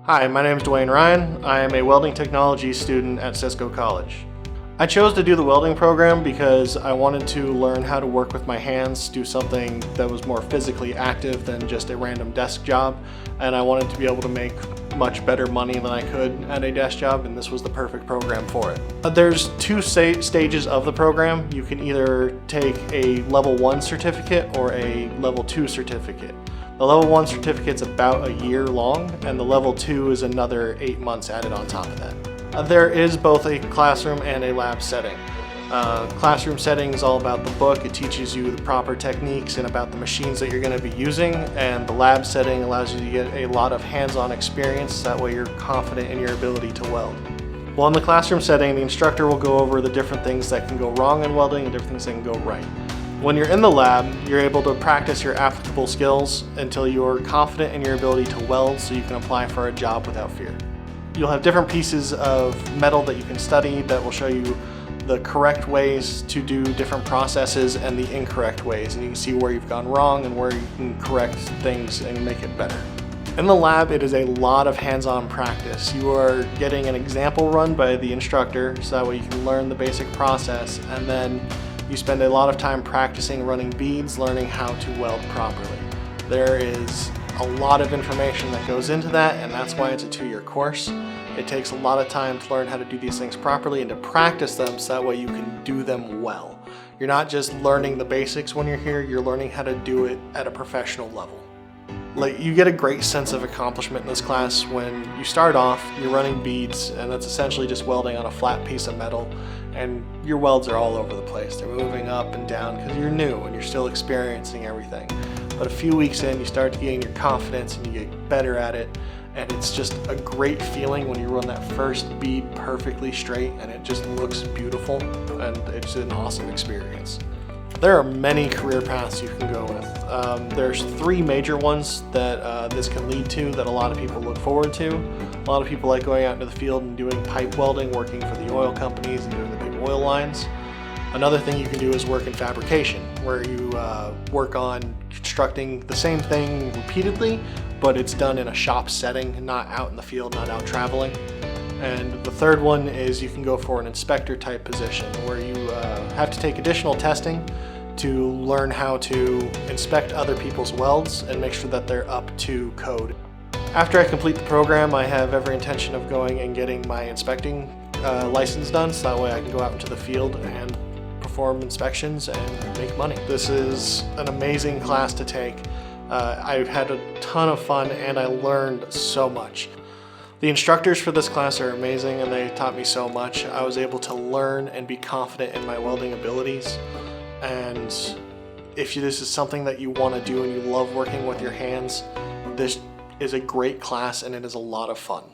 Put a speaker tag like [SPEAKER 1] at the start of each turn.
[SPEAKER 1] Hi, my name is Dwayne Ryan. I am a Welding Technology student at Cisco College. I chose to do the welding program because I wanted to learn how to work with my hands, do something that was more physically active than just a random desk job, and I wanted to be able to make much better money than I could at a desk job, and this was the perfect program for it. There's two stages of the program. You can either take a level 1 certificate or a level 2 certificate. The level 1 certificate's about a year long, and the level 2 is another 8 months added on top of that. There is both a classroom and a lab setting. Classroom setting is all about the book. It teaches you the proper techniques and about the machines that you're going to be using, and the lab setting allows you to get a lot of hands-on experience. That way you're confident in your ability to weld. Well, in the classroom setting, the instructor will go over the different things that can go wrong in welding and different things that can go right. When you're in the lab, you're able to practice your applicable skills until you're confident in your ability to weld so you can apply for a job without fear. You'll have different pieces of metal that you can study that will show you the correct ways to do different processes and the incorrect ways, and you can see where you've gone wrong and where you can correct things and make it better. In the lab, it is a lot of hands-on practice. You are getting an example run by the instructor so that way you can learn the basic process, and then you spend a lot of time practicing running beads, learning how to weld properly. There is a lot of information that goes into that, and that's why it's a 2-year course. It takes a lot of time to learn how to do these things properly and to practice them so that way you can do them well. You're not just learning the basics when you're here, you're learning how to do it at a professional level. You get a great sense of accomplishment in this class when you start off, you're running beads, and that's essentially just welding on a flat piece of metal, and your welds are all over the place. They're moving up and down because you're new and you're still experiencing everything. But a few weeks in, you start to gain your confidence and you get better at it, and it's just a great feeling when you run that first bead perfectly straight and it just looks beautiful, and it's an awesome experience. There are many career paths you can go with. There's 3 major ones that this can lead to that a lot of people look forward to. A lot of people like going out into the field and doing pipe welding, working for the oil companies and doing the big oil lines. Another thing you can do is work in fabrication, where you work on constructing the same thing repeatedly, but it's done in a shop setting, not out in the field, not out traveling. And the third one is you can go for an inspector type position where you have to take additional testing to learn how to inspect other people's welds and make sure that they're up to code. After I complete the program, I have every intention of going and getting my inspecting license done, so that way I can go out into the field and perform inspections and make money. This is an amazing class to take. I've had a ton of fun and I learned so much. The instructors for this class are amazing and they taught me so much. I was able to learn and be confident in my welding abilities. And if this is something that you want to do and you love working with your hands, this is a great class and it is a lot of fun.